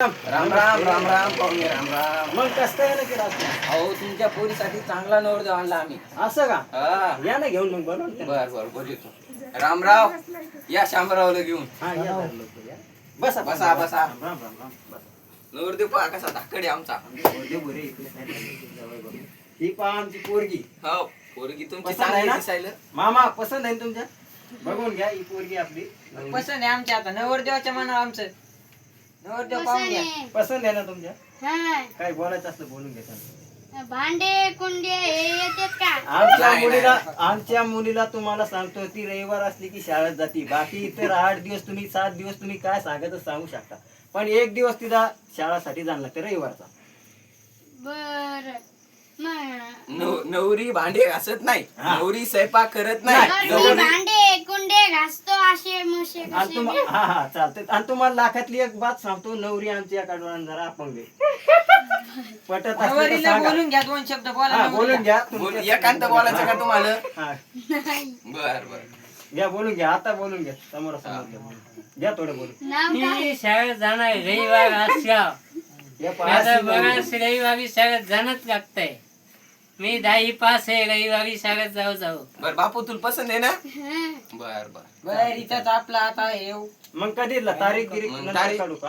राम राम राम राम पाहुणे राम राम. मग कसं काय ना केलं अहो तुमच्या पोरीसाठी चांगला नवरदेव आणला आम्ही. असं का? हा या ना घेऊन मग बनवून त्यांना. बर बर बोलतो. रामराव या शामरावला घेऊन हा या जरा लवकर या. बसा बसा, बसा. राम राम राम राम बसा. नवरदेव पहा कसा धाकडे आमचा. बोलले बरे इकडे काय नाही, जवळ बघ. ही पहा आमची पोरगी. हो पोरगी तुमची पसंत आहे चांगली ना? दिसायला. मामा पसंत आहे ना तुमच्या? बघून घ्या ही पोरगी आपली. पसंत आहे आमच्या आता नवरदेवाच्या मनावर आमचं नवरदेव पाहून घ्या. पसंत आहे ना तुमच्या? हा. काय बोलायचं असलं बोलून घ्या. भांडे कुंडे हे येतात का? आमच्या मुलीला तुम्हाला सांगतो ती रविवार असली की शाळेत जाती. बाकी इतर 8 दिवस तुम्ही 7 दिवस तुम्ही काय सांगायचं सांगू शकता. पण एक दिवस तिला शाळासाठी जाणं लागतं रविवारचा. बर नवरी भांडे घासत नाही. हा. नवरी स्वयंपाक करत नाही. नाही. मी भांडे कुंडे घासतो असे मशे आणि कसे हा हा चालतंय. आणि तुम्हाला लाखातली एक बात सांगतो, नवरी आमची या कडून जरा अपंग आहे. पटत असलं तर नवरीला सांगा. बोलून घ्या 2 शब्द बोला हा, बोलून नवरीला. घ्या बोल तुमच्या- एकांत बोलायचं का तुम्हाला? हा, बर बर घ्या बोलून घ्या. आता बोलून घ्या समोरासमोर घ्या. घ्या थोडं बोलून. नाव काय? मी शाळेत जाणार रविवार असल्या या आता पायाशी बघा नवरी. रविवारी शाळेत जाणंच लागतंय. मी 10वी पास आहे, रविवारी शाळेत जाऊ. बर बापू तुला पसंत आहे ना? हं. बर बर बर इथंच आपला आता येऊ मग कधी तारीख गिरीख मग नंतर तारीख- काढू का?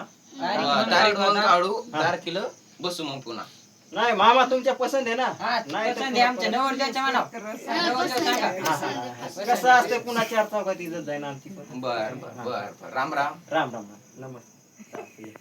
तारीख मग काढू तारखेला बसू मग पुन्हा. नाही मामा तुमच्या पसंत आहे ना? हा नाही तर पसंत आहे पुन्हा आमच्या नवरदेवाच्या मनावर नवरदेव सांगा. हा, हा, हा. कसं असतं पुन्हा 4 चौकात इज्जत जाईना आमची पण. बर बर बर बर राम राम. राम राम राम नमस्ते.